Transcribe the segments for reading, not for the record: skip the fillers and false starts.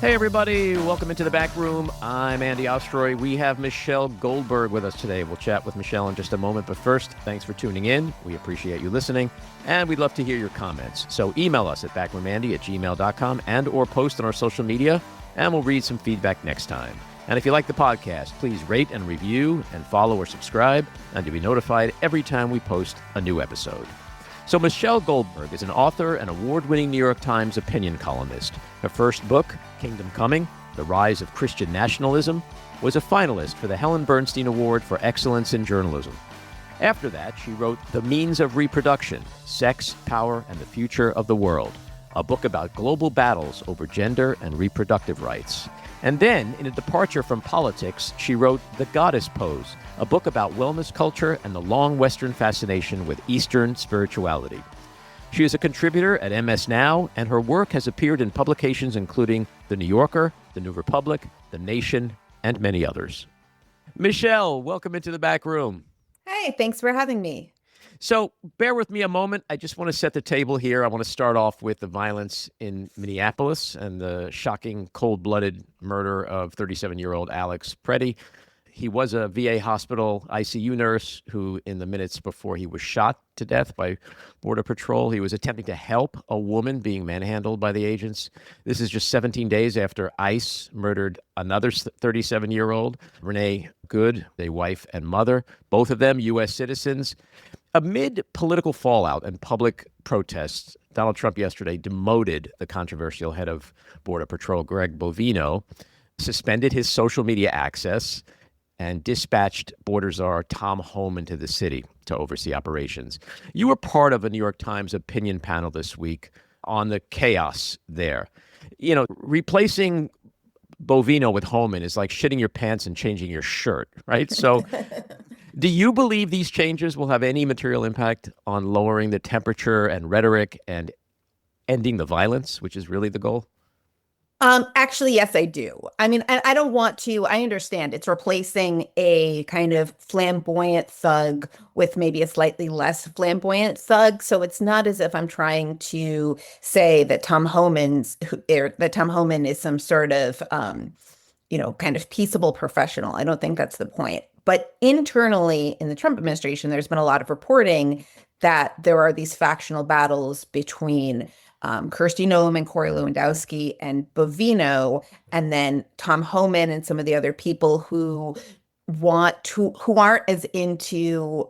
Hey, everybody. Welcome into the back room. I'm Andy Ostroy. We have Michelle Goldberg with us today. We'll chat with Michelle in just a moment. But first, thanks for tuning in. We appreciate you listening, and we'd love to hear your comments. So email us at backroomandy@gmail.com and or post on our social media, and we'll read some feedback next time. And if you like the podcast, please rate and review and follow or subscribe, and you'll be notified every time we post a new episode. So Michelle Goldberg is an author and award-winning New York Times opinion columnist. Her first book, Kingdom Coming, The Rise of Christian Nationalism, was a finalist for the Helen Bernstein Award for Excellence in Journalism. After that, she wrote The Means of Reproduction, Sex, Power, and the Future of the World, a book about global battles over gender and reproductive rights. And then, in a departure from politics, she wrote The Goddess Pose, a book about wellness culture and the long Western fascination with Eastern spirituality. She is a contributor at MSNOW, and her work has appeared in publications including The New Yorker, The New Republic, The Nation, and many others. Michelle, welcome into the back room. Hey, thanks for having me. So bear with me a moment. I just want to set the table here. I want to start off with the violence in Minneapolis and the shocking cold-blooded murder of 37-year-old Alex Pretti. He was a VA hospital ICU nurse who, in the minutes before he was shot to death by Border Patrol, he was attempting to help a woman being manhandled by the agents. This is just 17 days after ICE murdered another 37-year-old, Renee, a wife and mother, both of them U.S. citizens. Amid political fallout and public protests, Donald Trump yesterday demoted the controversial head of Border Patrol, Greg Bovino, suspended his social media access, and dispatched border czar Tom Homan to the city to oversee operations. You were part of a New York Times opinion panel this week on the chaos there. You know, replacing Bovino with Homan is like shitting your pants and changing your shirt, right? So do you believe these changes will have any material impact on lowering the temperature and rhetoric and ending the violence, which is really the goal? Actually, yes, I do. I mean, I don't want to, I understand it's replacing a kind of flamboyant thug with maybe a slightly less flamboyant thug. So it's not as if I'm trying to say that Tom Homan is some sort of, kind of peaceable professional. I don't think that's the point. But internally in the Trump administration, there's been a lot of reporting that there are these factional battles between Kirsty Noem and Corey Lewandowski and Bovino, and then Tom Homan and some of the other people who aren't as into,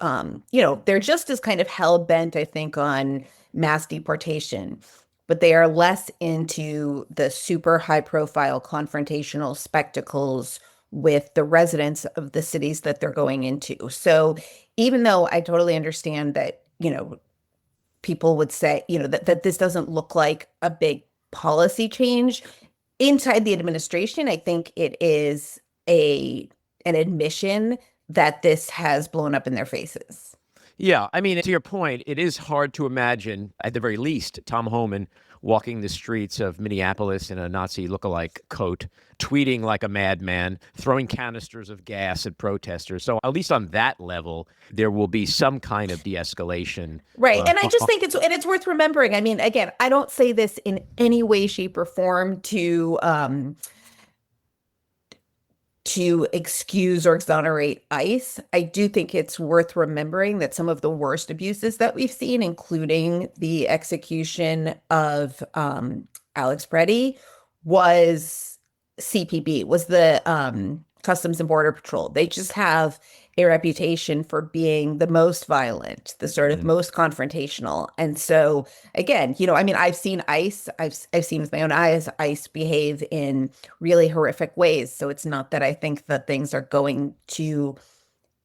they're just as kind of hell-bent, I think, on mass deportation, but they are less into the super high-profile confrontational spectacles with the residents of the cities that they're going into. So even though I totally understand that, people would say, that this doesn't look like a big policy change inside the administration, I think it is an admission that this has blown up in their faces. Yeah, I mean, to your point, it is hard to imagine, at the very least, Tom Homan walking the streets of Minneapolis in a Nazi lookalike coat, tweeting like a madman, throwing canisters of gas at protesters. So at least on that level, there will be some kind of de-escalation. Right. And I just think it's worth remembering. I mean, again, I don't say this in any way, shape, or form to excuse or exonerate ICE. I do think it's worth remembering that some of the worst abuses that we've seen, including the execution of Alex Pretti, was CPB, was the Customs and Border Patrol. They just have a reputation for being the most violent, the sort of most confrontational. And so, again, I've seen ICE, I've seen with my own eyes, ICE behave in really horrific ways. So it's not that I think that things are going to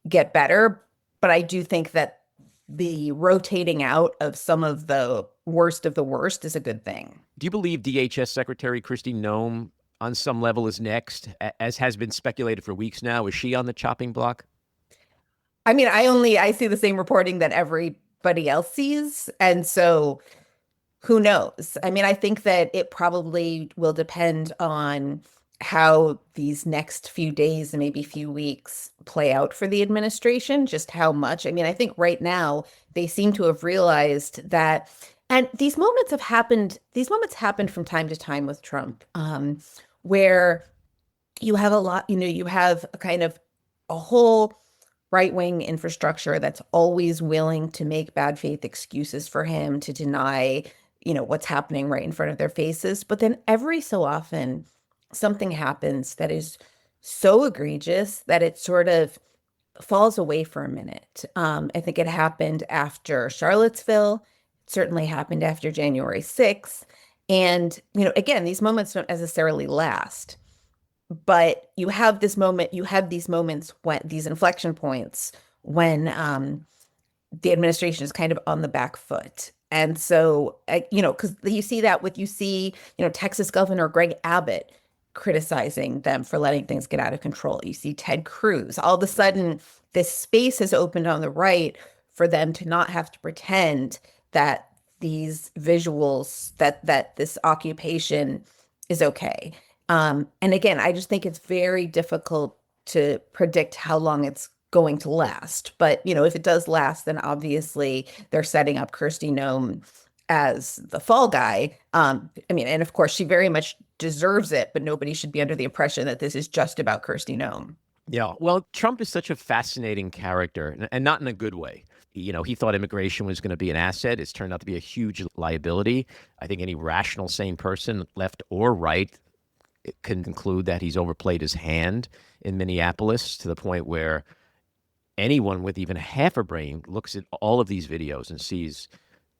get better, but I do think that the rotating out of some of the worst is a good thing. Do you believe DHS Secretary Kristi Noem on some level is next, as has been speculated for weeks now? Is she on the chopping block? I mean, I see the same reporting that everybody else sees. And so who knows? I mean, I think that it probably will depend on how these next few days and maybe few weeks play out for the administration, just how much. I mean, I think right now they seem to have realized that, and these moments happen from time to time with Trump, where you have a lot, you have a kind of a whole right-wing infrastructure that's always willing to make bad faith excuses for him to deny, what's happening right in front of their faces. But then every so often, something happens that is so egregious that it sort of falls away for a minute. I think it happened after Charlottesville. It certainly happened after January 6th. And, again, these moments don't necessarily last. But you have these moments when these inflection points when the administration is kind of on the back foot. And so, because you see, Texas Governor Greg Abbott criticizing them for letting things get out of control. You see Ted Cruz. All of a sudden, this space has opened on the right for them to not have to pretend that these visuals, that this occupation is okay. And again, I just think it's very difficult to predict how long it's going to last. But, if it does last, then obviously they're setting up Kristi Noem as the fall guy. And of course, she very much deserves it, but nobody should be under the impression that this is just about Kristi Noem. Yeah, well, Trump is such a fascinating character, and not in a good way. He thought immigration was going to be an asset. It's turned out to be a huge liability. I think any rational, sane person, left or right, can conclude that he's overplayed his hand in Minneapolis to the point where anyone with even half a brain looks at all of these videos and sees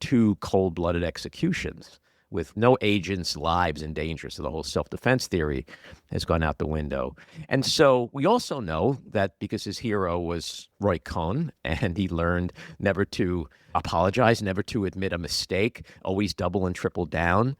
two cold-blooded executions with no agents' lives in danger. So the whole self-defense theory has gone out the window. And so we also know that because his hero was Roy Cohn, and he learned never to apologize, never to admit a mistake, always double and triple down,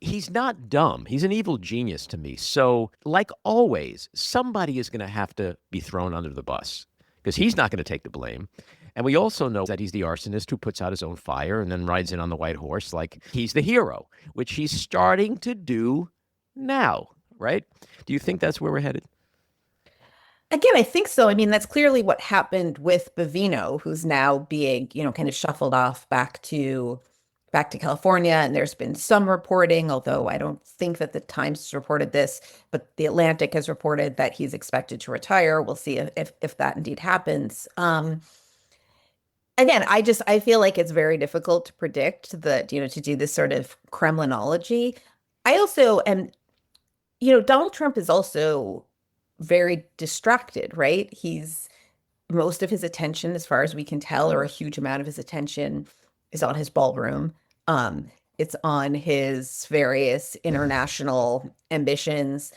he's not dumb. He's an evil genius to me. So, like always, somebody is going to have to be thrown under the bus because he's not going to take the blame. And we also know that he's the arsonist who puts out his own fire and then rides in on the white horse like he's the hero, which he's starting to do now, right? Do you think that's where we're headed? Again, I think so. I mean, that's clearly what happened with Bovino, who's now being, kind of shuffled off back to California. And there's been some reporting, although I don't think that the Times has reported this, but the Atlantic has reported that he's expected to retire. We'll see if that indeed happens. Again, I feel like it's very difficult to predict that, to do this sort of Kremlinology. I also am, Donald Trump is also very distracted, right? Most of his attention, as far as we can tell, or a huge amount of his attention is on his ballroom. It's on his various international ambitions.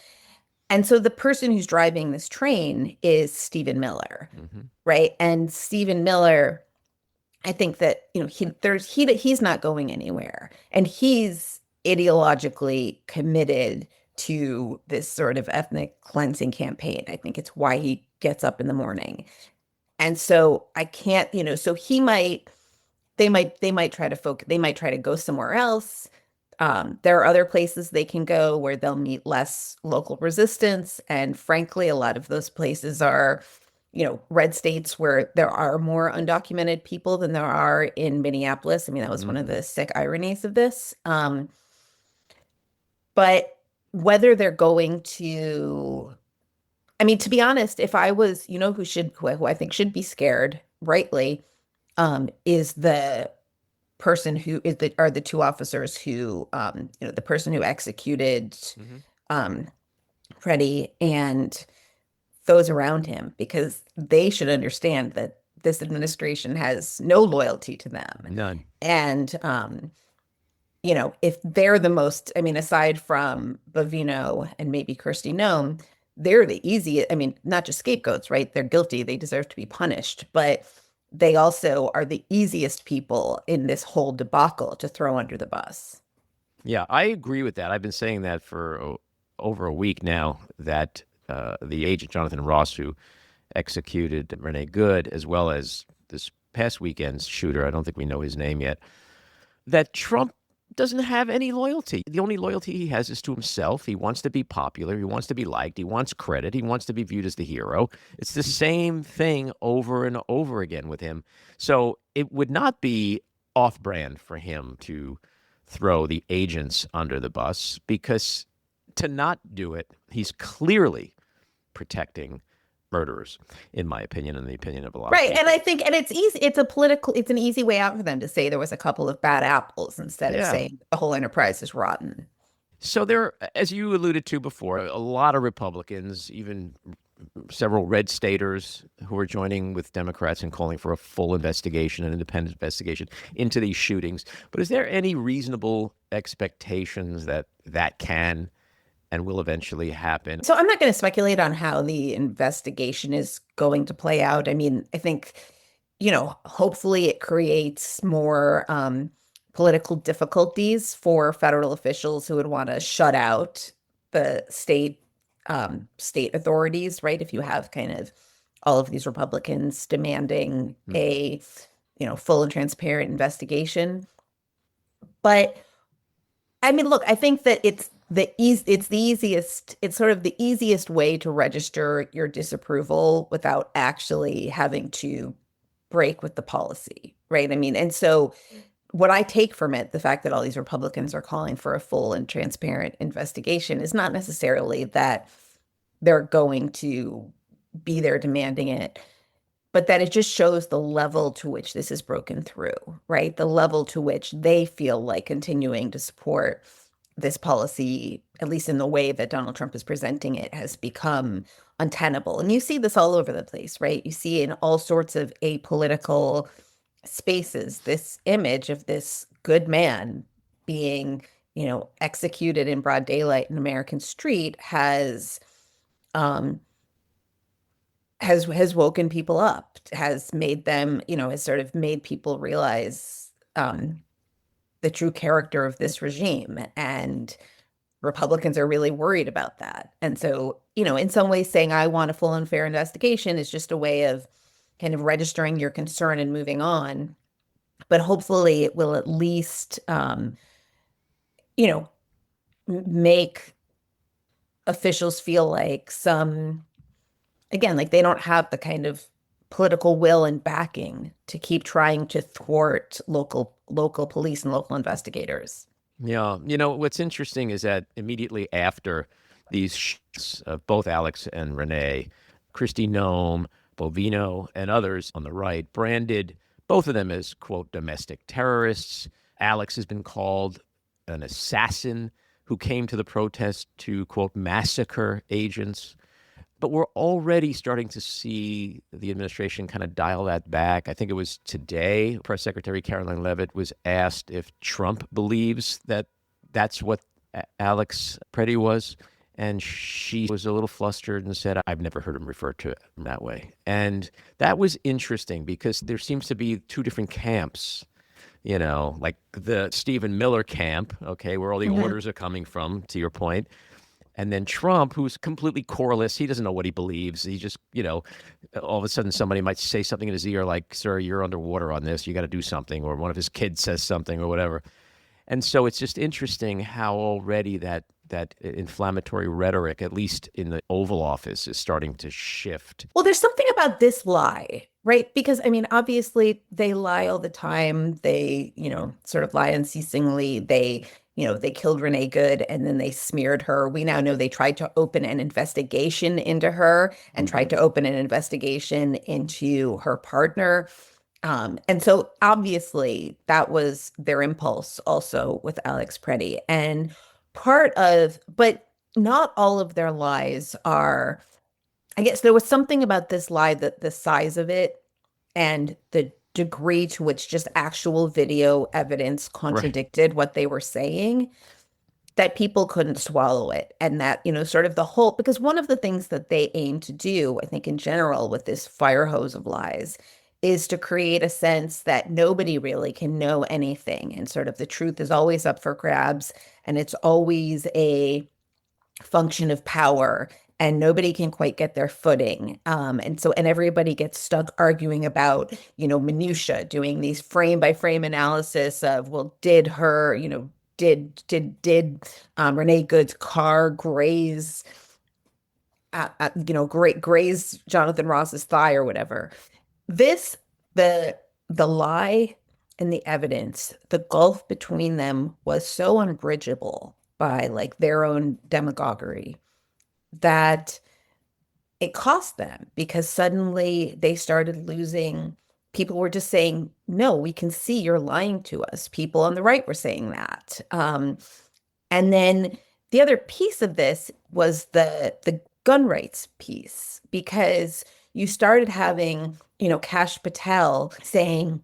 And so the person who's driving this train is Stephen Miller, right? And Stephen Miller, I think that, he's not going anywhere. And he's ideologically committed to this sort of ethnic cleansing campaign. I think it's why he gets up in the morning. And so I can't, so they might try to go somewhere else. There are other places they can go where they'll meet less local resistance. And frankly, a lot of those places are, red states where there are more undocumented people than there are in Minneapolis. I mean, that was one of the sick ironies of this. But whether they're going to, I mean, to be honest, if I was, who I think should be scared, rightly, is the person who are the two officers who, the person who executed Pretti and those around him, because they should understand that this administration has no loyalty to them. None. And, if they're the most, I mean, aside from Bovino and maybe Kristi Noem, they're the easiest, I mean, not just scapegoats, right? They're guilty. They deserve to be punished. But they also are the easiest people in this whole debacle to throw under the bus. Yeah, I agree with that. I've been saying that for over a week now, that the agent Jonathan Ross, who executed Renee Good, as well as this past weekend's shooter, I don't think we know his name yet, that Trump doesn't have any loyalty. The only loyalty he has is to himself. He wants to be popular. He wants to be liked. He wants credit. He wants to be viewed as the hero. It's the same thing over and over again with him. So it would not be off-brand for him to throw the agents under the bus, because to not do it, he's clearly protecting murderers, in my opinion, and the opinion of a lot of Right. people. And I think, and it's easy, it's an easy way out for them to say there was a couple of bad apples instead of Yeah. saying the whole enterprise is rotten. So there, as you alluded to before, a lot of Republicans, even several red staters who are joining with Democrats and calling for a full investigation, an independent investigation into these shootings. But is there any reasonable expectations that that can and will eventually happen? So I'm not going to speculate on how the investigation is going to play out. I mean, I think, hopefully it creates more political difficulties for federal officials who would want to shut out the state authorities, right? If you have kind of all of these Republicans demanding a, full and transparent investigation. But I mean, look, I think that it's sort of the easiest way to register your disapproval without actually having to break with the policy, right? I mean, and so what I take from it, the fact that all these Republicans are calling for a full and transparent investigation is not necessarily that they're going to be there demanding it, but that it just shows the level to which this is broken through, right? The level to which they feel like continuing to support this policy, at least in the way that Donald Trump is presenting it, has become untenable. And you see this all over the place, right? You see in all sorts of apolitical spaces this image of this good man being, executed in broad daylight in American street um, has woken people up, has made them, has sort of made people realize the true character of this regime. And Republicans are really worried about that. And so, in some ways saying, I want a full and fair investigation is just a way of kind of registering your concern and moving on. But hopefully it will at least, make officials feel like again, like they don't have the kind of political will and backing to keep trying to thwart local police and local investigators. Yeah. What's interesting is that immediately after these shoots of both Alex and Renee, Kristi Noem, Bovino, and others on the right branded both of them as, quote, domestic terrorists. Alex has been called an assassin who came to the protest to, quote, massacre agents. But we're already starting to see the administration kind of dial that back. I think it was today, Press Secretary Caroline Leavitt was asked if Trump believes that that's what Alex Pretti was. And she was a little flustered and said, I've never heard him refer to it that way. And that was interesting because there seems to be two different camps, like the Stephen Miller camp, okay, where all the orders are coming from, to your point. And then Trump, who's completely coreless, he doesn't know what he believes. He just, all of a sudden somebody might say something in his ear like, sir, you're underwater on this. You got to do something. Or one of his kids says something or whatever. And so it's just interesting how already that inflammatory rhetoric, at least in the Oval Office, is starting to shift. Well, there's something about this lie, right? Because, I mean, obviously they lie all the time. They, sort of lie unceasingly. They killed Renee Good and then they smeared her. We now know they tried to open an investigation into her and tried to open an investigation into her partner. And so obviously that was their impulse also with Alex Pretti. And but not all of their lies are, I guess there was something about this lie, that the size of it and the degree to which just actual video evidence contradicted what they were saying, that people couldn't swallow it. And that, sort of the whole, because one of the things that they aim to do, I think in general with this fire hose of lies, is to create a sense that nobody really can know anything. And sort of the truth is always up for grabs. And it's always a function of power. And nobody can quite get their footing. And everybody gets stuck arguing about, minutia, doing these frame by frame analysis of, well, did her, did Renee Good's car graze, graze Jonathan Ross's thigh or whatever. The lie and the evidence, the gulf between them was so unbridgeable by like their own demagoguery, that it cost them because suddenly they started losing. People were just saying, no, we can see you're lying to us. People on the right were saying that. And then the other piece of this was the gun rights piece, because you started having, Kash Patel saying,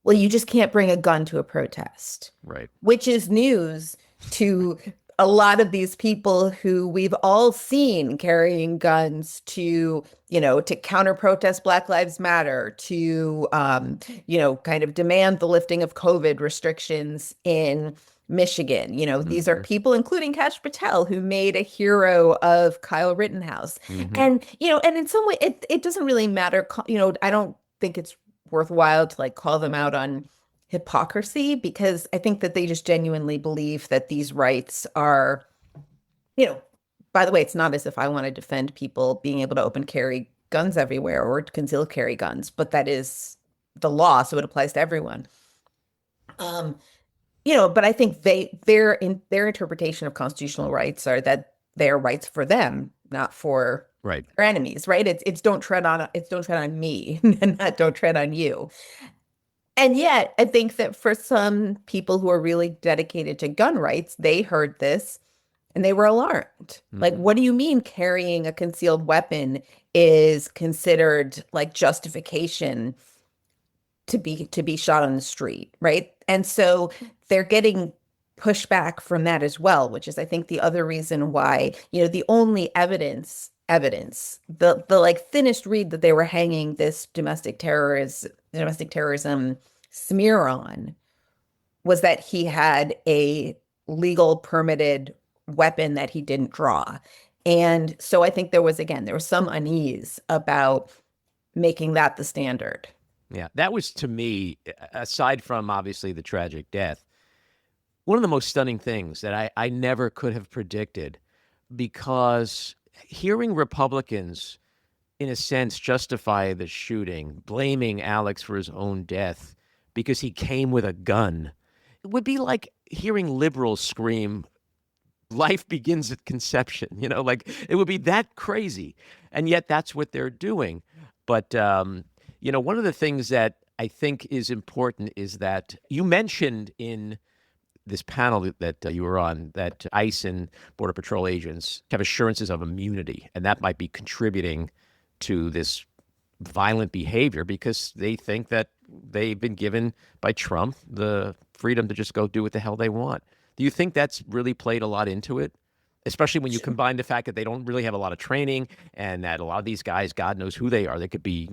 well, you just can't bring a gun to a protest, Right. which is news to a lot of these people who we've all seen carrying guns to counter protest Black Lives Matter, to, kind of demand the lifting of COVID restrictions in Michigan. These are people, including Kash Patel, who made a hero of Kyle Rittenhouse. And in some way, it doesn't really matter. I don't think it's worthwhile to like call them out on hypocrisy, because I think that they just genuinely believe that these rights are, by the way, it's not as if I want to defend people being able to open carry guns everywhere or concealed carry guns, but that is the law, so it applies to everyone. But I think their interpretation of constitutional rights are that they are rights for them, not for Right. their enemies, right? It's don't tread on me and not don't tread on you. And yet, I think that for some people who are really dedicated to gun rights, they heard this and they were alarmed. Like, what do you mean carrying a concealed weapon is considered like justification to be shot on the street, right? And so they're getting pushback from that as well, which is, I think, the other reason why, the only evidence, the like thinnest reed that they were hanging this domestic terrorism smear on was that he had a legal permitted weapon that he didn't draw. And so I think there was some unease about making that the standard. Yeah, that was, to me, aside from obviously the tragic death, one of the most stunning things that I never could have predicted, because hearing Republicans, in a sense, justify the shooting, blaming Alex for his own death because he came with a gun, it would be like hearing liberals scream, life begins at conception, like it would be that crazy. And yet that's what they're doing. But, one of the things that I think is important is that you mentioned in this panel that you were on that ICE and Border Patrol agents have assurances of immunity, and that might be contributing to this violent behavior because they think that they've been given by Trump the freedom to just go do what the hell they want. Do you think that's really played a lot into it? Especially when you combine the fact that they don't really have a lot of training and that a lot of these guys, God knows who they are. They could be,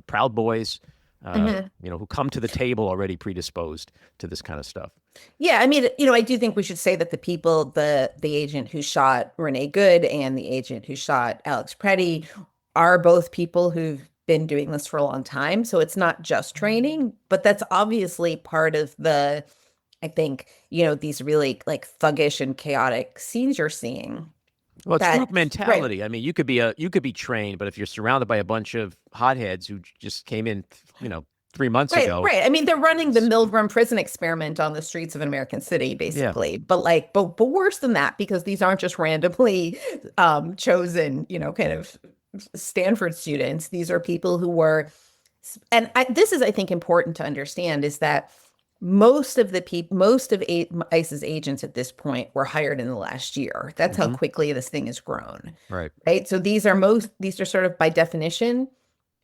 Proud Boys, who come to the table already predisposed to this kind of stuff. Yeah, I mean, I do think we should say that the people, the agent who shot Renee Good and the agent who shot Alex Pretti are both people who've been doing this for a long time. So it's not just training, but that's obviously part of I think, these really like thuggish and chaotic scenes you're seeing. Well, it's group mentality. Right. I mean, you could be trained, but if you're surrounded by a bunch of hotheads who just came in, 3 months ago. Right. I mean, they're running the Milgram prison experiment on the streets of an American city, basically. Yeah. But worse than that, because these aren't just randomly chosen, kind of Stanford students. These are people who were, and this is, I think, important to understand, is that most of ICE's agents at this point were hired in the last year. That's how quickly this thing has grown. Right. So these are sort of by definition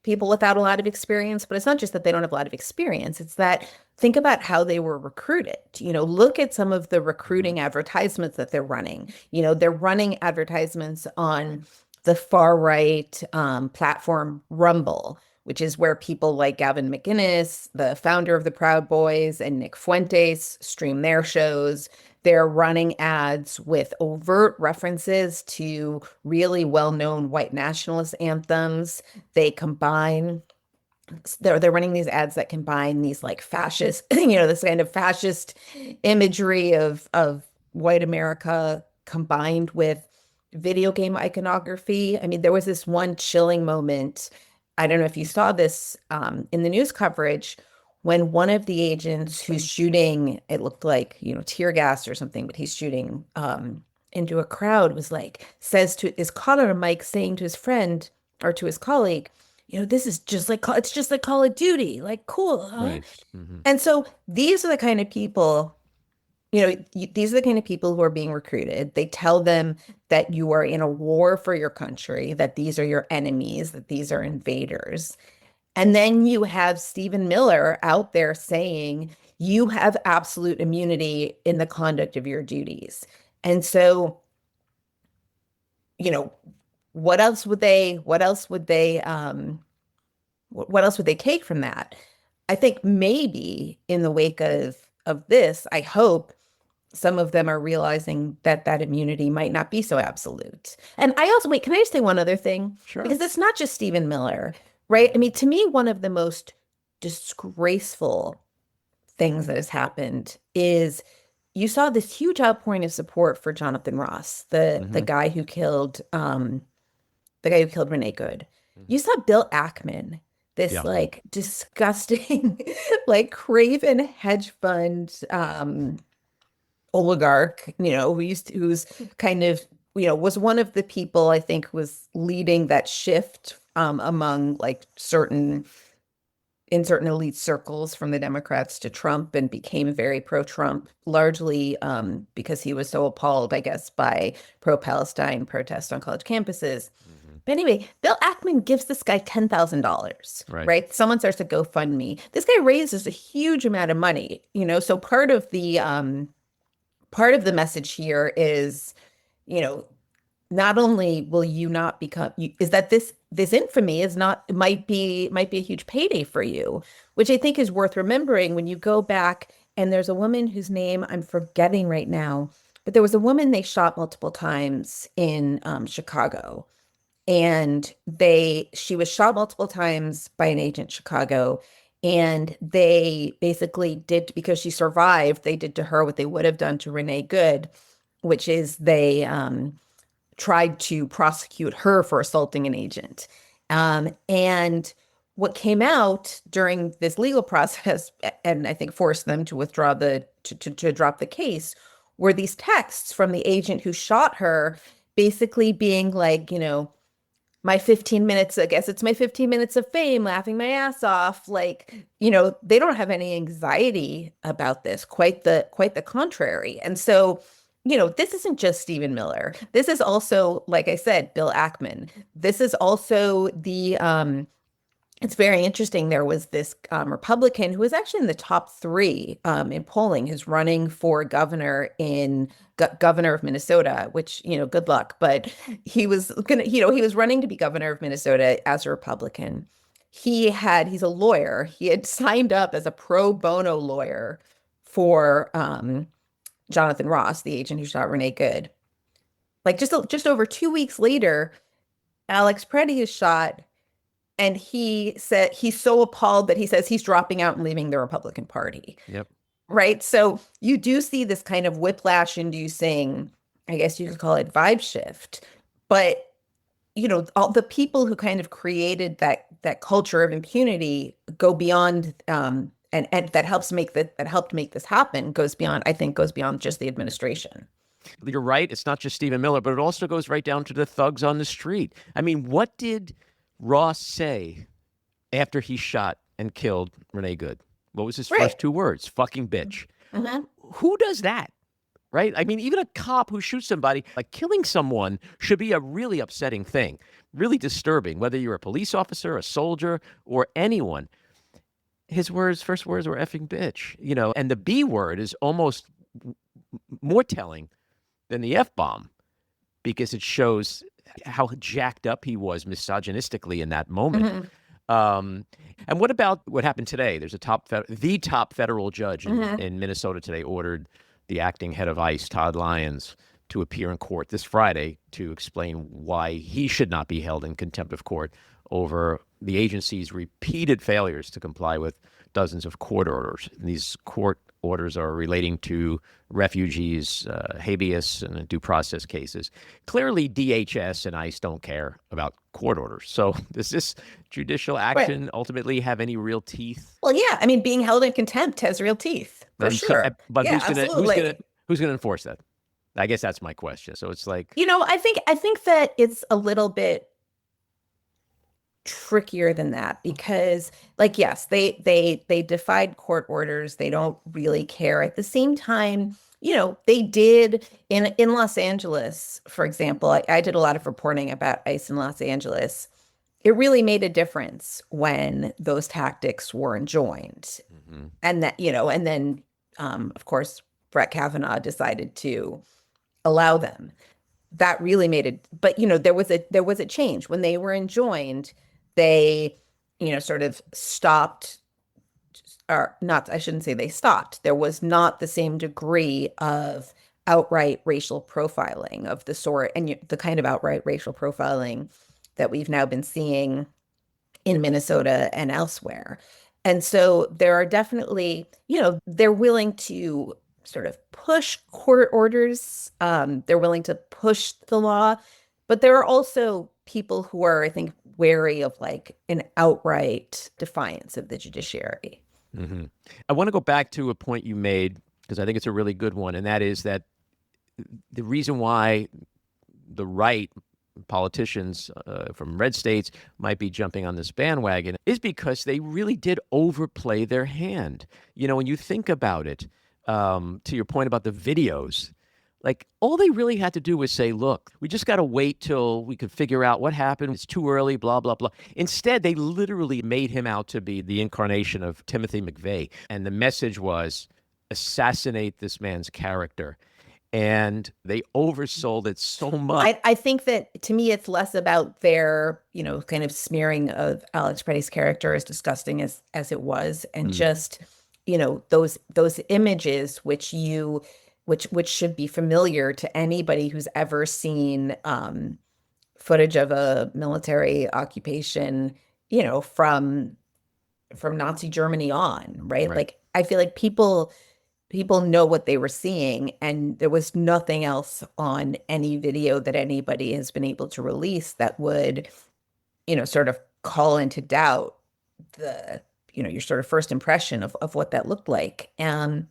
people without a lot of experience, but it's not just that they don't have a lot of experience. It's that think about how they were recruited. Look at some of the recruiting advertisements that they're running. They're running advertisements on the far right platform Rumble, which is where people like Gavin McInnes, the founder of the Proud Boys, and Nick Fuentes stream their shows. They're running ads with overt references to really well-known white nationalist anthems. They're running these ads that combine these like fascist, this kind of fascist imagery of white America combined with video game iconography. I mean, there was this one chilling moment, I don't know if you saw this in the news coverage, when one of the agents who's shooting, it looked like, tear gas or something, but he's shooting into a crowd, was like, is caught on a mic saying to his friend or to his colleague, this is just like, it's just like Call of Duty, like, cool, huh? Right. Hmm. And so these are the kind of people, these are the kind of people who are being recruited. They tell them that you are in a war for your country, that these are your enemies, that these are invaders. And then you have Stephen Miller out there saying you have absolute immunity in the conduct of your duties. And so, you know, what else would they take from that? I think maybe in the wake of this, I hope some of them are realizing that that immunity might not be so absolute. And I also, wait, can I just say one other thing? Sure. Because it's not just Stephen Miller, right? I mean, to me, one of the most disgraceful things that has happened is you saw this huge outpouring of support for Jonathan Ross, the Hmm. guy who killed Renee Good. You saw Bill Ackman, this Yeah. like disgusting, like craven hedge fund oligarch, who's kind of, was one of the people I think was leading that shift among like in certain elite circles from the Democrats to Trump, and became very pro-Trump, largely because he was so appalled, I guess, by pro-Palestine protests on college campuses. Hmm. But anyway, Bill Ackman gives this guy $10,000, Right. right? Someone starts a GoFundMe. This guy raises a huge amount of money, so part of the message here is, you know, not only will you not is that this infamy is not, might be a huge payday for you, which I think is worth remembering when you go back. And there's a woman whose name I'm forgetting right now, but there was a woman they shot multiple times in Chicago, and she was shot multiple times by an agent in Chicago. And they basically did, because she survived, they did to her what they would have done to Renee Good, which is they tried to prosecute her for assaulting an agent. And what came out during this legal process, and I think forced them to withdraw to drop the case, were these texts from the agent who shot her, basically being like, my 15 minutes, I guess it's my 15 minutes of fame, laughing my ass off. Like, they don't have any anxiety about this, quite the contrary. And so, this isn't just Stephen Miller. This is also, like I said, Bill Ackman. This is also it's very interesting. There was this Republican who was actually in the top three in polling, who's running for governor governor of Minnesota, which, good luck. But he was he was running to be governor of Minnesota as a Republican. He's a lawyer. He had signed up as a pro bono lawyer for Jonathan Ross, the agent who shot Renee Good. Like just over 2 weeks later, Alex Pretti is shot. And he said he's so appalled that he says he's dropping out and leaving the Republican Party. Yep. Right. So you do see this kind of whiplash inducing, I guess you could call it vibe shift. But, all the people who kind of created that culture of impunity go beyond, and that helped make this happen, goes beyond just the administration. You're right. It's not just Stephen Miller, but it also goes right down to the thugs on the street. I mean, what did Ross say after he shot and killed Renee Good? What was his Right. first two words? Fucking bitch. Mhm. Who does that? Right? I mean, even a cop who shoots somebody, like killing someone, should be a really upsetting thing, really disturbing, whether you're a police officer, a soldier, or anyone. His first words were effing bitch, and the B word is almost more telling than the F bomb, because it shows how jacked up he was misogynistically in that moment. And what about what happened today? There's the top federal judge in Minnesota today ordered the acting head of ICE, Todd Lyons, to appear in court this Friday to explain why he should not be held in contempt of court over the agency's repeated failures to comply with dozens of court orders. And these court orders are relating to refugees, habeas, and due process cases. Clearly, DHS and ICE don't care about court orders. So does this judicial action ultimately have any real teeth? Well, yeah, I mean, being held in contempt has real teeth for sure. But Yeah, absolutely. who's gonna enforce that? I guess that's my question. So it's like, I think that it's a little bit trickier than that because like yes, they defied court orders. They don't really care. At the same time, they did in Los Angeles, for example. I did a lot of reporting about ICE in Los Angeles. It really made a difference when those tactics were enjoined. mhm. And then of course Brett Kavanaugh decided to allow them. That really made it, but there was a change when they were enjoined. They sort of stopped, or not, I shouldn't say they stopped. There was not the same degree of outright racial profiling of the sort, and the kind of outright racial profiling that we've now been seeing in Minnesota and elsewhere. And so there are definitely, they're willing to sort of push court orders. They're willing to push the law, but there are also people who are, I think, wary of like an outright defiance of the judiciary. Hmm. I want to go back to a point you made because I think it's a really good one, and that is that the reason why the right politicians from red states might be jumping on this bandwagon is because they really did overplay their hand. When you think about it, to your point about the videos, like all they really had to do was say, look, we just got to wait till we could figure out what happened. It's too early, blah, blah, blah. Instead, they literally made him out to be the incarnation of Timothy McVeigh. And the message was assassinate this man's character. And they oversold it so much. I think that to me, it's less about their, kind of smearing of Alex Pretty's character, as disgusting as it was, and just, those images which should be familiar to anybody who's ever seen footage of a military occupation, from Nazi Germany on, right? Right. Like I feel like people know what they were seeing, and there was nothing else on any video that anybody has been able to release that would, sort of call into doubt the, your sort of first impression of what that looked like. And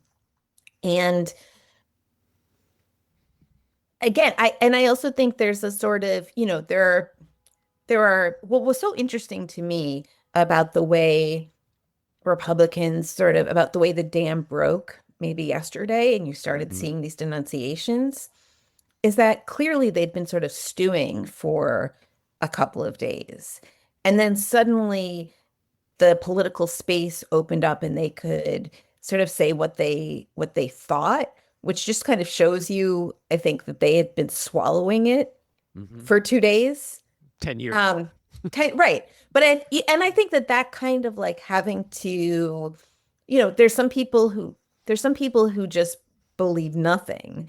again, I also think there's a sort of, there are what was so interesting to me about the way Republicans sort of about the way the dam broke maybe yesterday, and you started Mhm. seeing these denunciations, is that clearly they'd been sort of stewing for a couple of days. And then suddenly the political space opened up and they could sort of say what they thought, which just kind of shows you, I think, that they had been swallowing it Mhm. for 2 days. 10 years. Right. But and I think that kind of like having to, there's some people who just believe nothing,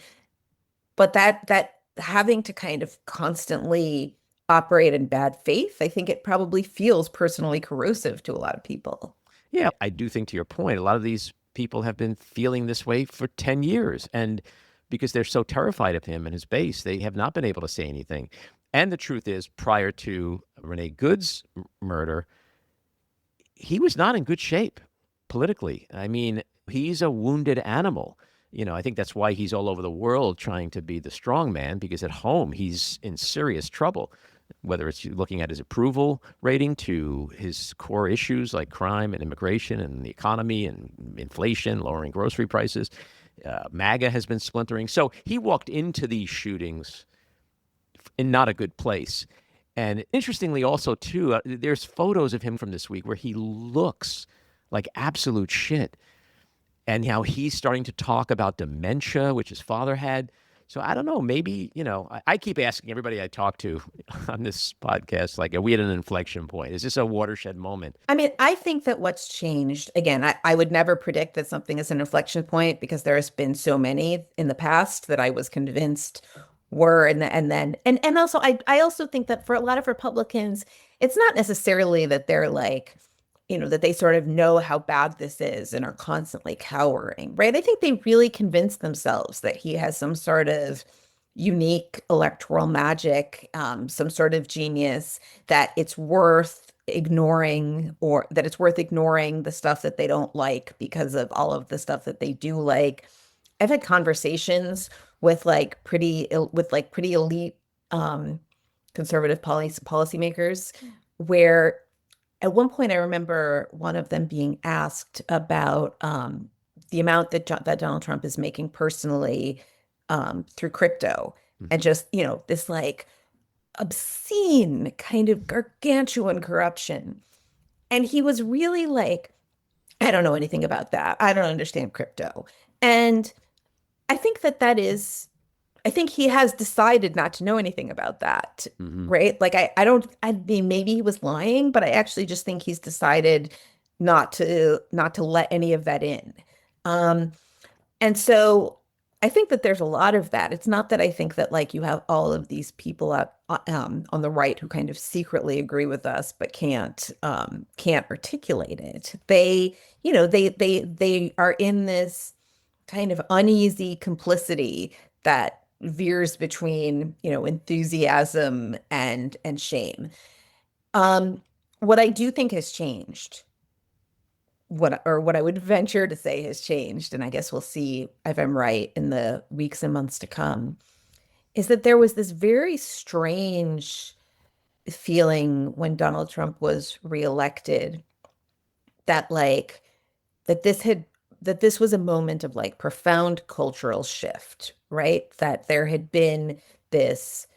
but that having to kind of constantly operate in bad faith, I think it probably feels personally corrosive to a lot of people. Yeah, I do think to your point, a lot of these people have been feeling this way for 10 years. And because they're so terrified of him and his base, they have not been able to say anything. And the truth is, prior to Renee Good's murder, he was not in good shape politically. I mean, he's a wounded animal. I think that's why he's all over the world trying to be the strong man, because at home he's in serious trouble, whether it's looking at his approval rating to his core issues like crime and immigration and the economy and inflation, lowering grocery prices. MAGA has been splintering. So he walked into these shootings in not a good place. And interestingly, also, too, there's photos of him from this week where he looks like absolute shit. And how he's starting to talk about dementia, which his father had. So I don't know, maybe, I keep asking everybody I talk to on this podcast, like, are we at an inflection point? Is this a watershed moment? I mean, I think that what's changed, again, I would never predict that something is an inflection point because there has been so many in the past that I was convinced were, and also I also think that for a lot of Republicans, it's not necessarily that they're like, that they sort of know how bad this is and are constantly cowering, right? I think they really convinced themselves that he has some sort of unique electoral magic, some sort of genius, that it's worth ignoring, or that it's worth ignoring the stuff that they don't like because of all of the stuff that they do like. I've had conversations with pretty elite conservative policymakers where at one point I remember one of them being asked about the amount that Donald Trump is making personally through crypto, and just, this like obscene kind of gargantuan corruption. And he was really like, I don't know anything about that. I don't understand crypto. And I think I think he has decided not to know anything about that, right? Like I mean, maybe he was lying, but I actually just think he's decided not to let any of that in. Um, and so I think that there's a lot of that. It's not that I think that like you have all of these people up on the right who kind of secretly agree with us but can't articulate it. They are in this kind of uneasy complicity that veers between, enthusiasm and shame. What I do think has changed, what I would venture to say has changed, and I guess we'll see if I'm right in the weeks and months to come, is that there was this very strange feeling when Donald Trump was reelected that like that this had that this was a moment of like profound cultural shift, right? That there had been this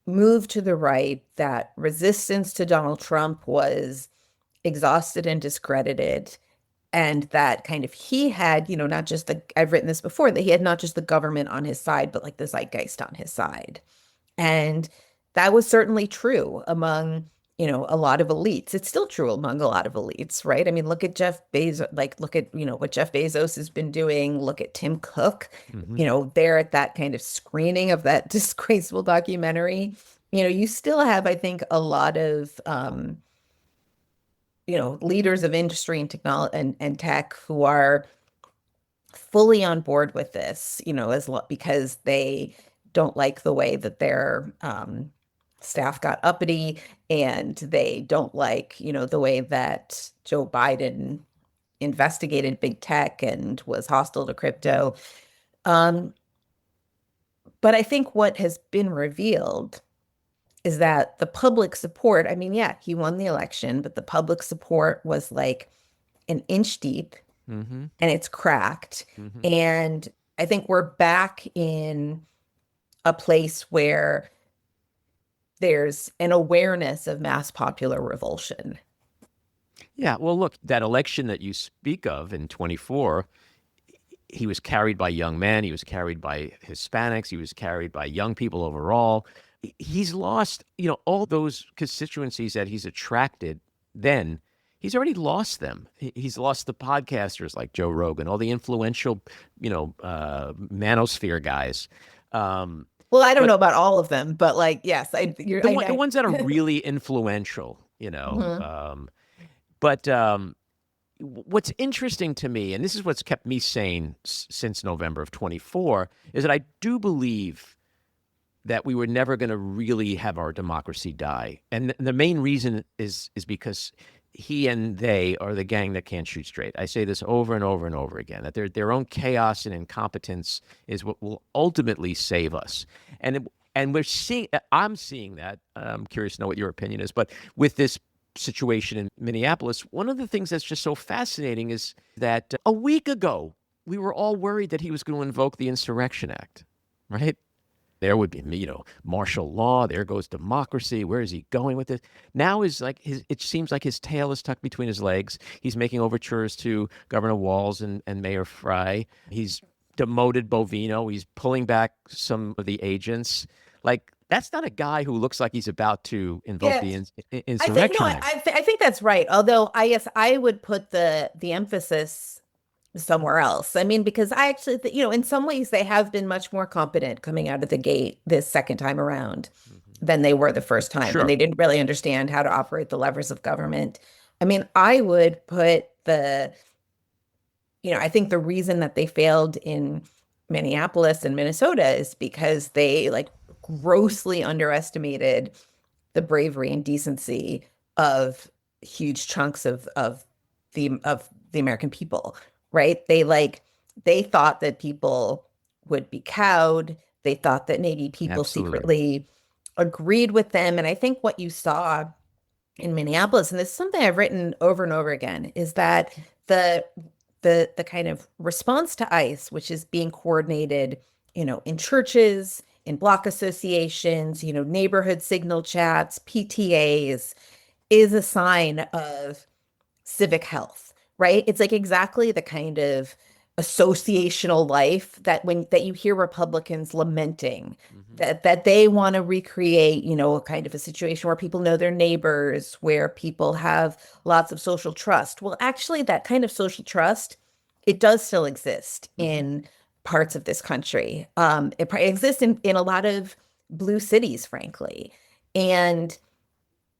move to the right, that resistance to Donald Trump was exhausted and discredited, and that kind of he had, not just I've written this before, that he had not just the government on his side, but like the zeitgeist on his side. And that was certainly true among, a lot of elites. It's still true among a lot of elites, right? I mean, look at Jeff Bezos, like look at, what Jeff Bezos has been doing. Look at Tim Cook, there at that kind of screening of that disgraceful documentary. You still have, I think, a lot of, leaders of industry and technology and tech who are fully on board with this, because they don't like the way that their staff got uppity, and they don't like, the way that Joe Biden investigated big tech and was hostile to crypto. But I think what has been revealed is that the public support, I mean, yeah, he won the election, but the public support was like an inch deep, and it's cracked. And I think we're back in a place where there's an awareness of mass popular revulsion. Yeah, well, look, that election that you speak of in 24, he was carried by young men, he was carried by Hispanics, he was carried by young people overall. He's lost, all those constituencies that he's attracted then. He's already lost them. He's lost the podcasters like Joe Rogan, all the influential, manosphere guys. Well, I don't know about all of them, but like, yes, the ones that are really influential, But what's interesting to me, and this is what's kept me sane since November of 24, is that I do believe that we were never going to really have our democracy die. And the main reason is because he and they are the gang that can't shoot straight. I say this over and over and over again, that their own chaos and incompetence is what will ultimately save us. And I'm seeing that. I'm curious to know what your opinion is, but with this situation in Minneapolis, one of the things that's just so fascinating is that a week ago, we were all worried that he was going to invoke the Insurrection Act, right? There would be, martial law. There goes democracy. Where is he going with this? Now is like it seems like his tail is tucked between his legs. He's making overtures to Governor Walz and Mayor Frey. He's demoted Bovino. He's pulling back some of the agents. Like, that's not a guy who looks like he's about to invoke the Insurrection Act. I think that's right. Although I guess I would put the emphasis somewhere else. I mean, because I actually, in some ways they have been much more competent coming out of the gate this second time around than they were the first time. Sure. And they didn't really understand how to operate the levers of government. I mean, I would put I think the reason that they failed in Minneapolis and Minnesota is because they like grossly underestimated the bravery and decency of huge chunks of the American people, right? They thought that people would be cowed. They thought that maybe people Absolutely. secretly agreed with them. And I think what you saw in Minneapolis, and this is something I've written over and over again, is that the the kind of response to ICE, which is being coordinated, in churches, in block associations, neighborhood signal chats, PTAs, is a sign of civic health, right? It's like exactly the kind of associational life that you hear Republicans lamenting Hmm. that they want to recreate, a kind of a situation where people know their neighbors, where people have lots of social trust. Well, actually, that kind of social trust, it does still exist Hmm. in parts of this country. It probably exists in a lot of blue cities, frankly. And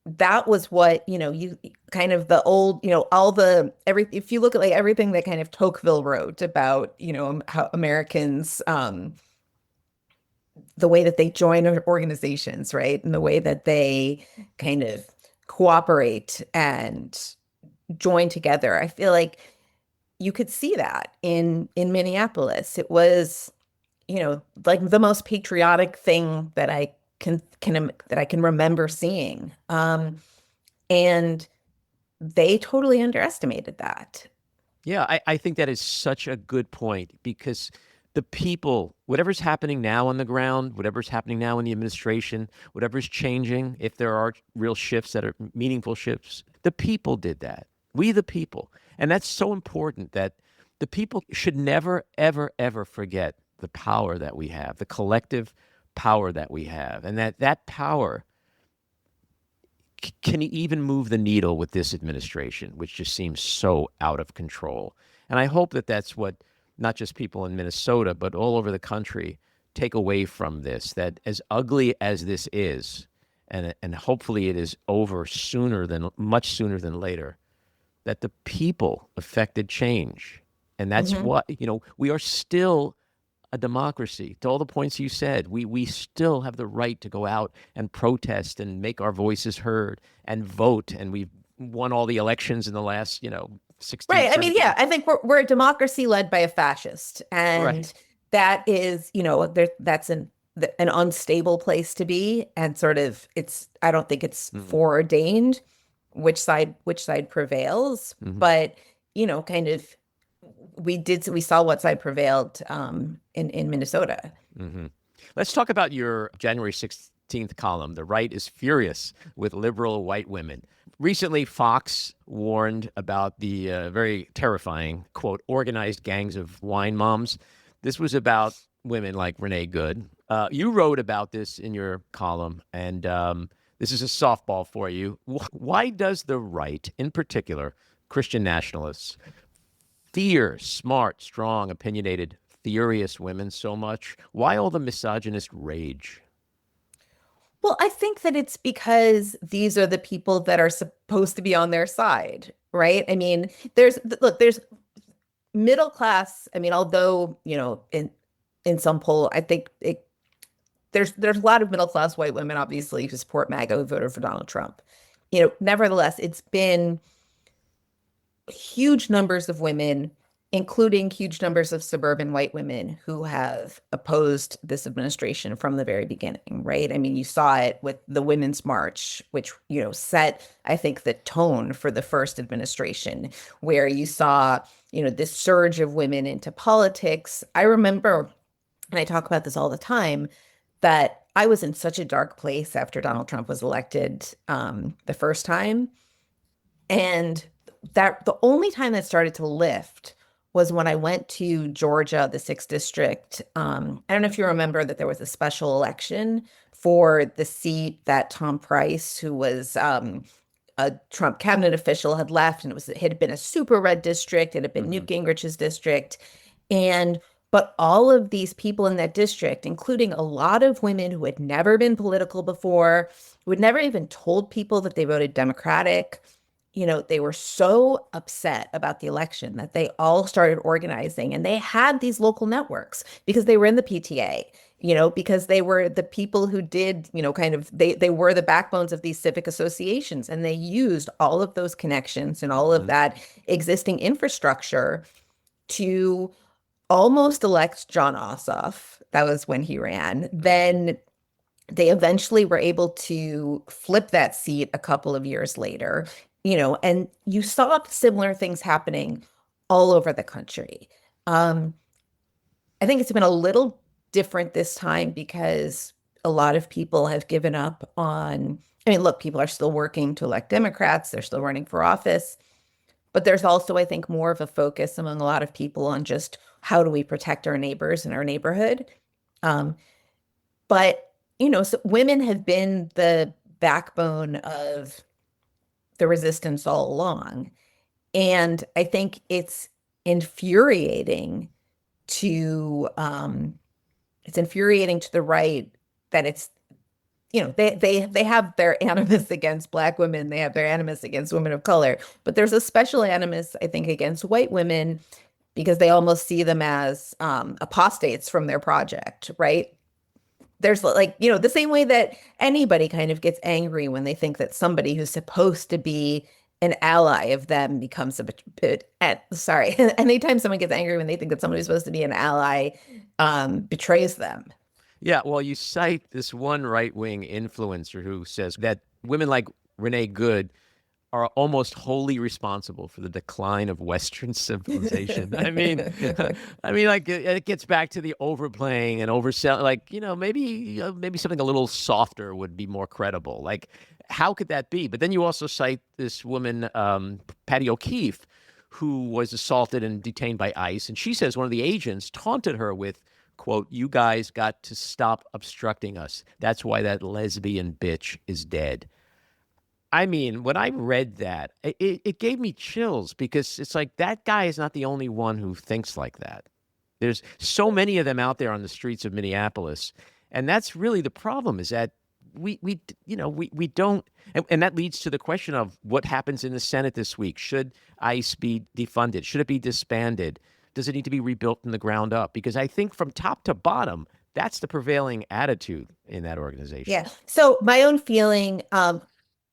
that was what, you kind of the old, all the every if you look at like everything that kind of Tocqueville wrote about, how Americans, the way that they join organizations, right? And the way that they kind of cooperate and join together. I feel like you could see that in Minneapolis. It was, like the most patriotic thing that I can remember seeing. And they totally underestimated that. Yeah, I think that is such a good point because the people, whatever's happening now on the ground, whatever's happening now in the administration, whatever's changing, if there are real shifts that are meaningful shifts, the people did that. We, the people. And that's so important that the people should never, ever, ever forget the power that we have, the collective power that we have, and that power can he even move the needle with this administration, which just seems so out of control? And I hope that that's what not just people in Minnesota, but all over the country take away from this, that as ugly as this is, and hopefully it is over much sooner than later, that the people affected change. And that's Hmm. what, we are still a democracy. To all the points you said, we still have the right to go out and protest and make our voices heard and vote. And we've won all the elections in the last, 16, Right. I mean, 17 yeah, years. I think we're a democracy led by a fascist, Right. and that is, that's an unstable place to be, and sort of I don't think it's Mm-hmm. foreordained which side prevails, Mm-hmm. but kind of we saw what side prevailed in Minnesota. Mm-hmm. Let's talk about your January 16th column. The right is furious with liberal white women. Recently, Fox warned about the very terrifying, quote, organized gangs of wine moms. This was about women like Renee Good. You wrote about this in your column, and this is a softball for you. Why does the right, in particular, Christian nationalists, fear smart, strong, opinionated, furious women so much? Why all the misogynist rage? Well, I think that it's because these are the people that are supposed to be on their side, right? I mean, there's middle class. I mean, although, in some poll, I think there's a lot of middle class white women, obviously, who support MAGA, who voted for Donald Trump. Nevertheless, it's been huge numbers of women, including huge numbers of suburban white women, who have opposed this administration from the very beginning, right? I mean, you saw it with the Women's March, which, set, I think, the tone for the first administration, where you saw, this surge of women into politics. I remember, and I talk about this all the time, that I was in such a dark place after Donald Trump was elected the first time. And that the only time that started to lift was when I went to Georgia, the sixth district. I don't know if you remember that there was a special election for the seat that Tom Price, who was a Trump cabinet official, had left, and it had been a super red district. It had been Mm-hmm. Newt Gingrich's district, and but all of these people in that district, including a lot of women who had never been political before, who had never even told people that they voted Democratic, they were so upset about the election that they all started organizing, and they had these local networks because they were in the PTA. because they were the people who did, kind of they were the backbones of these civic associations, and they used all of those connections and all of that existing infrastructure to almost elect John Ossoff. That was when he ran. Then they eventually were able to flip that seat a couple of years later, and you saw similar things happening all over the country. I think it's been a little different this time because a lot of people have given up on, I mean, look, people are still working to elect Democrats, they're still running for office, but there's also, I think, more of a focus among a lot of people on just how do we protect our neighbors in our neighborhood. But, so women have been the backbone of the resistance all along. And I think it's infuriating to the right that it's, they have their animus against Black women, they have their animus against women of color, but there's a special animus, I think, against white women because they almost see them as apostates from their project, right? There's the same way that anybody kind of gets angry when they think that somebody who's supposed to be an ally of them becomes a bit, sorry, anytime someone gets angry when they think that somebody who's supposed to be an ally betrays them. Yeah, well, you cite this one right-wing influencer who says that women like Renee Good are almost wholly responsible for the decline of Western civilization. I mean, like it gets back to the overplaying and overselling. Like, maybe something a little softer would be more credible. Like, how could that be? But then you also cite this woman, Patty O'Keefe, who was assaulted and detained by ICE, and she says one of the agents taunted her with, quote, "You guys got to stop obstructing us. That's why that lesbian bitch is dead." I mean, when I read that, it gave me chills because it's like that guy is not the only one who thinks like that. There's so many of them out there on the streets of Minneapolis. And that's really the problem is that we don't, and that leads to the question of what happens in the Senate this week. Should ICE be defunded? Should it be disbanded? Does it need to be rebuilt from the ground up? Because I think from top to bottom, that's the prevailing attitude in that organization. Yeah. So my own feeling,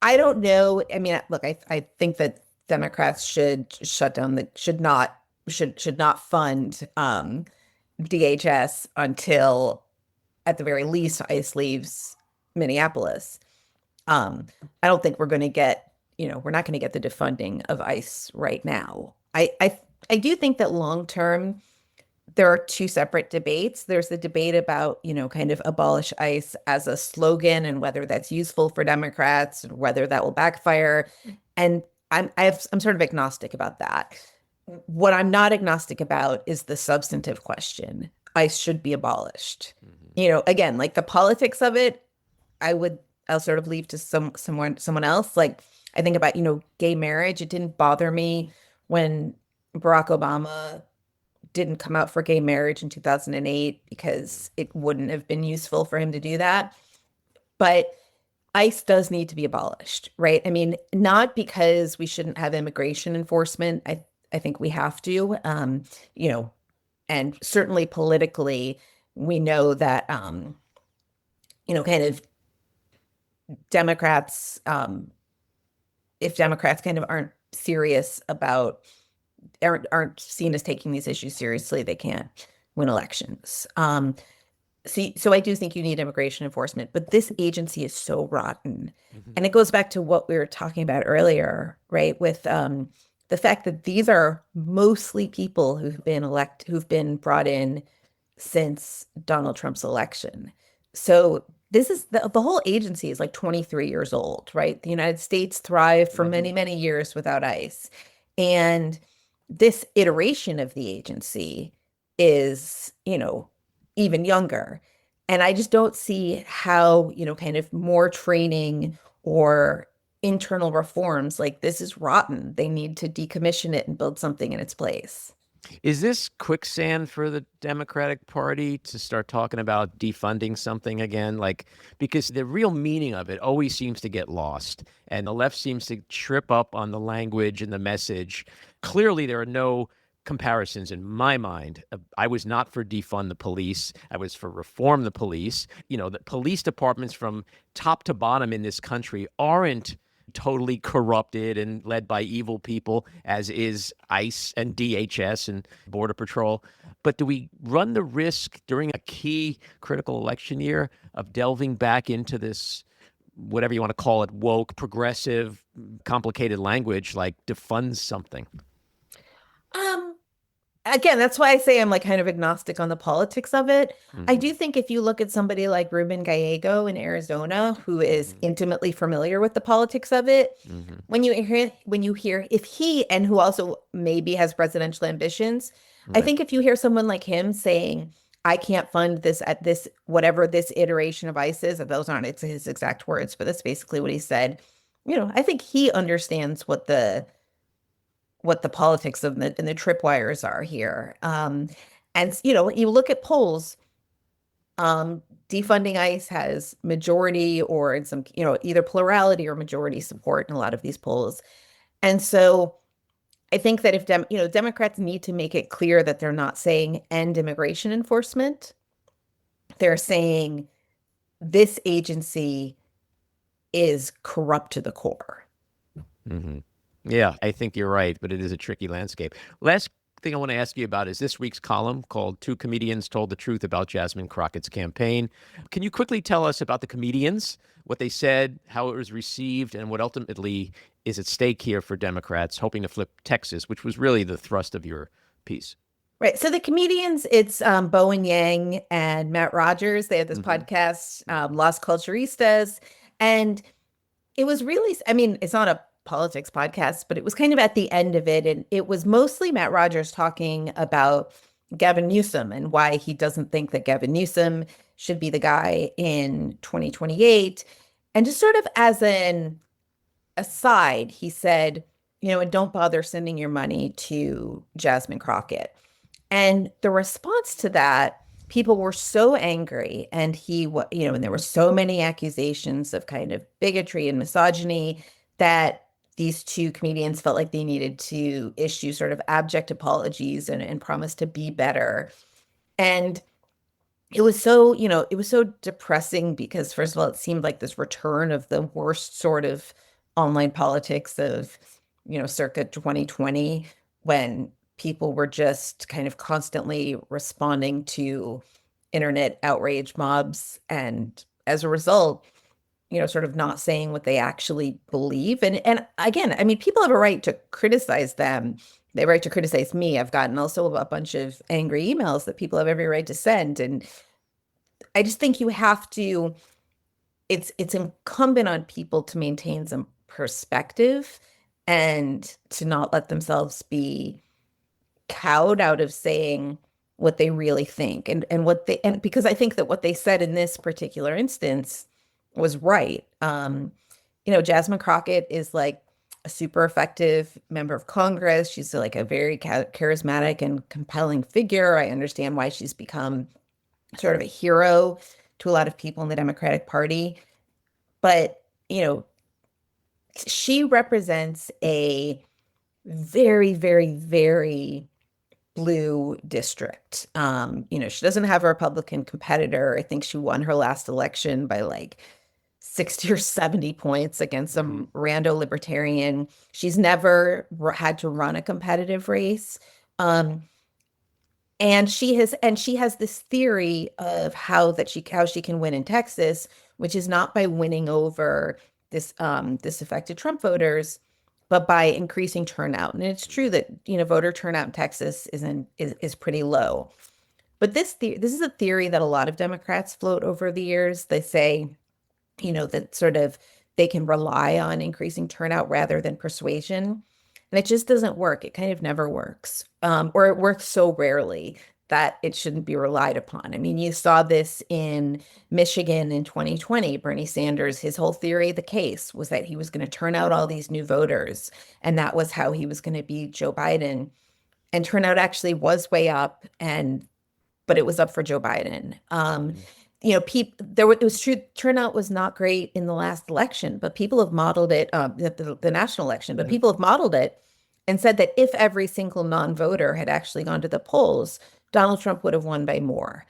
I don't know. I mean, look, I think that Democrats should shut down should not fund DHS until at the very least ICE leaves Minneapolis. I don't think we're going to get, we're not going to get the defunding of ICE right now. I do think that long term, there are two separate debates. There's the debate about, kind of abolish ICE as a slogan and whether that's useful for Democrats, whether that will backfire. And I'm sort of agnostic about that. What I'm not agnostic about is the substantive question. ICE should be abolished. Again, like the politics of it, I'll sort of leave to someone else. Like I think about, gay marriage. It didn't bother me when Barack Obama didn't come out for gay marriage in 2008 because it wouldn't have been useful for him to do that. But ICE does need to be abolished, right? I mean, not because we shouldn't have immigration enforcement. I think we have to, and certainly politically, we know that, kind of Democrats, if Democrats kind of aren't serious about aren't seen as taking these issues seriously, they can't win elections. So I do think you need immigration enforcement, but this agency is so rotten. And it goes back to what we were talking about earlier, right? With the fact that these are mostly people who've been brought in since Donald Trump's election. So this is the whole agency is like 23 years old, right? The United States thrived for many, many years without ICE. And this iteration of the agency is, even younger. And I just don't see how, kind of more training or internal reforms, like this is rotten. They need to decommission it and build something in its place. Is this quicksand for the Democratic Party to start talking about defunding something again? Like, because the real meaning of it always seems to get lost, and the left seems to trip up on the language and the message. Clearly, there are no comparisons in my mind. I was not for defund the police. I was for reform the police. The police departments from top to bottom in this country aren't totally corrupted and led by evil people, as is ICE and DHS and Border Patrol. But do we run the risk during a key critical election year of delving back into this, whatever you want to call it, woke, progressive, complicated language like defund something? Um, Again, that's why I say I'm like kind of agnostic on the politics of it. I Mm-hmm. do think if you look at somebody like Ruben Gallego in Arizona, who is Mm-hmm. intimately familiar with the politics of it, Mm-hmm. when you hear if he and who also maybe has presidential ambitions, I Right. think if you hear someone like him saying, I can't fund this at this whatever this iteration of ICE is, those aren't it's his exact words, but that's basically what he said. I think he understands what the politics of the tripwires are here. And you look at polls, defunding ICE has majority or in some, either plurality or majority support in a lot of these polls. And so I think that if Democrats need to make it clear that they're not saying end immigration enforcement, they're saying this agency is corrupt to the core. Mm-hmm. Yeah, I think you're right, but it is a tricky landscape. Last thing I want to ask you about is this week's column called Two Comedians Told the Truth About Jasmine Crockett's Campaign. Can you quickly tell us about the comedians, what they said, how it was received, and what ultimately is at stake here for Democrats hoping to flip Texas, which was really the thrust of your piece? Right. So the comedians, it's Bowen Yang and Matt Rogers. They have this Mm-hmm. podcast, Las Culturistas. And it was really, I mean, it's not a politics podcast, but it was kind of at the end of it. And it was mostly Matt Rogers talking about Gavin Newsom and why he doesn't think that Gavin Newsom should be the guy in 2028. And just sort of as an aside, he said, and don't bother sending your money to Jasmine Crockett. And the response to that, people were so angry, and and there were so many accusations of kind of bigotry and misogyny that these two comedians felt like they needed to issue sort of abject apologies and promise to be better. And it was so depressing because first of all, it seemed like this return of the worst sort of online politics of, circa 2020 when people were just kind of constantly responding to internet outrage mobs and as a result, sort of not saying what they actually believe. And again, I mean, people have a right to criticize them. They have a right to criticize me. I've gotten also a bunch of angry emails that people have every right to send. And I just think it's incumbent on people to maintain some perspective and to not let themselves be cowed out of saying what they really think and because I think that what they said in this particular instance was right. Jasmine Crockett is like a super effective member of Congress. She's like a very charismatic and compelling figure. I understand why she's become sort of a hero to a lot of people in the Democratic Party. But, she represents a very, very, very blue district. She doesn't have a Republican competitor. I think she won her last election by like 60 or 70 points against Mm-hmm. some rando libertarian. She's never had to run a competitive race. Um, and she has this theory of how she can win in Texas, which is not by winning over disaffected Trump voters, but by increasing turnout. And it's true that voter turnout in Texas is pretty low. But this is a theory that a lot of Democrats float over the years. They say, that sort of they can rely on increasing turnout rather than persuasion. And it just doesn't work. It kind of never works. Or it works so rarely that it shouldn't be relied upon. I mean, you saw this in Michigan in 2020. Bernie Sanders, his whole theory of the case was that he was going to turn out all these new voters, and that was how he was going to beat Joe Biden. And turnout actually was way up, but it was up for Joe Biden. It was true. Turnout was not great in the last election, but people have modeled it, the national election, but Mm-hmm. people have modeled it and said that if every single non-voter had actually gone to the polls, Donald Trump would have won by more.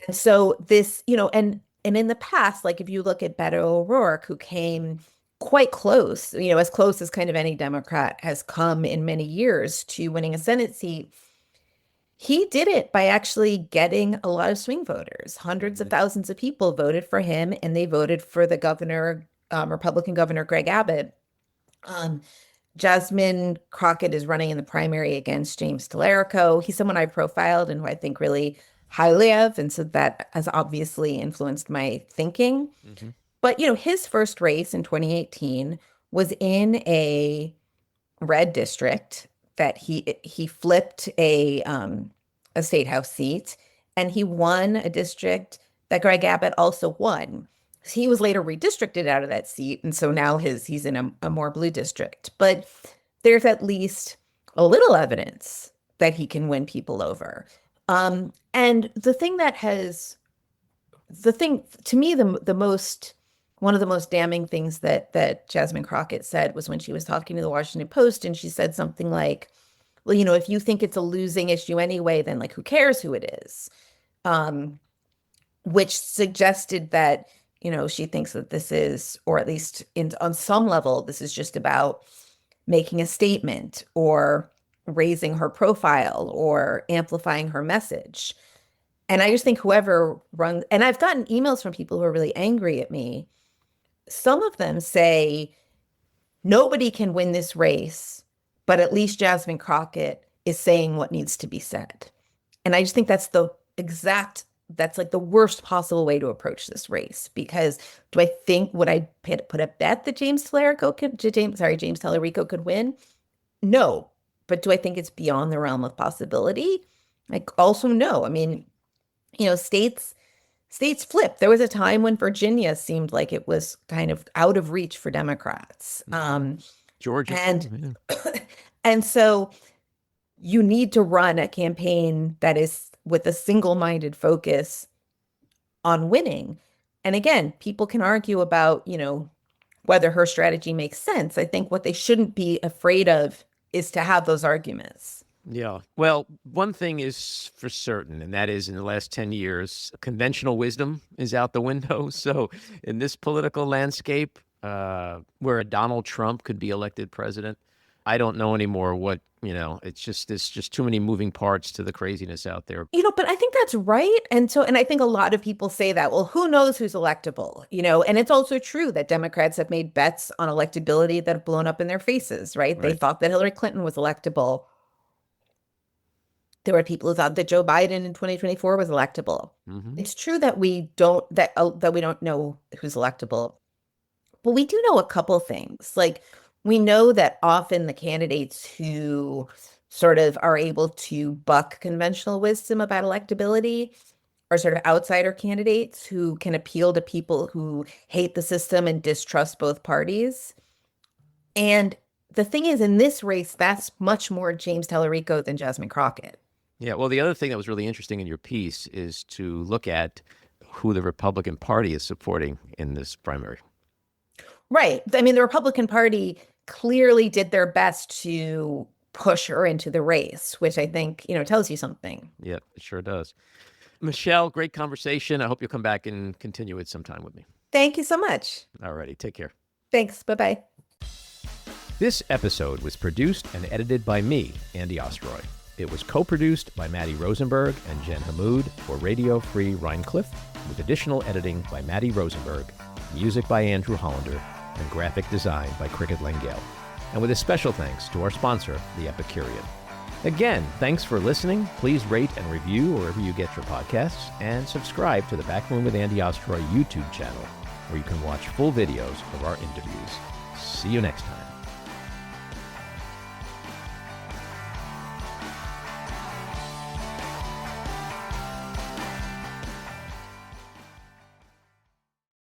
And so this, and in the past, like if you look at Beto O'Rourke, who came quite close, as close as kind of any Democrat has come in many years to winning a Senate seat, he did it by actually getting a lot of swing voters. Hundreds of thousands of people voted for him, and they voted for the governor, Republican Governor Greg Abbott. Jasmine Crockett is running in the primary against James Talarico. He's someone I profiled and who I think really highly of, and so that has obviously influenced my thinking. But his first race in 2018 was in a red district that he flipped a state house seat, and he won a district that Greg Abbott also won. He was later redistricted out of that seat, and so now he's in a more blue district. But there's at least a little evidence that he can win people over. And the thing to me, one of the most damning things that Jasmine Crockett said was when she was talking to the Washington Post, and she said something like, well, if you think it's a losing issue anyway, then like, who cares who it is? Which suggested that, she thinks that this is, or at least on some level, this is just about making a statement or raising her profile or amplifying her message. And I just think whoever runs, and I've gotten emails from people who are really angry at me. Some of them say, nobody can win this race, but at least Jasmine Crockett is saying what needs to be said. And I just think that's like the worst possible way to approach this race, because would I put a bet that James Talarico could win? No. But do I think it's beyond the realm of possibility? Like, also no. I mean, states flip. There was a time when Virginia seemed like it was kind of out of reach for Democrats. Georgia. And so you need to run a campaign that is with a single-minded focus on winning. And again, people can argue about, whether her strategy makes sense. I think what they shouldn't be afraid of is to have those arguments. Yeah. Well, one thing is for certain, and that is in the last 10 years, conventional wisdom is out the window. So in this political landscape, where a Donald Trump could be elected president, I don't know anymore what, there's just too many moving parts to the craziness out there. But I think that's right. And I think a lot of people say that, well, who knows who's electable, and it's also true that Democrats have made bets on electability that have blown up in their faces, right? They thought that Hillary Clinton was electable. There were people who thought that Joe Biden in 2024 was electable. It's true that we don't know who's electable, but we do know a couple things. Like, we know that often the candidates who sort of are able to buck conventional wisdom about electability are sort of outsider candidates who can appeal to people who hate the system and distrust both parties. And the thing is, in this race, that's much more James Talarico than Jasmine Crockett. Yeah, well, the other thing that was really interesting in your piece is to look at who the Republican Party is supporting in this primary. Right. I mean, the Republican Party clearly did their best to push her into the race, which I think, tells you something. Yeah, it sure does. Michelle, great conversation. I hope you'll come back and continue it sometime with me. Thank you so much. All righty. Take care. Thanks. Bye-bye. This episode was produced and edited by me, Andy Ostroy. It was co-produced by Maddie Rosenberg and Jen Hammoud for Radio Free Rhinecliff, with additional editing by Maddie Rosenberg, music by Andrew Hollander, and graphic design by Cricket Langell. And with a special thanks to our sponsor, The Epicurean. Again, thanks for listening. Please rate and review wherever you get your podcasts, and subscribe to the Backroom with Andy Ostroy YouTube channel, where you can watch full videos of our interviews. See you next time.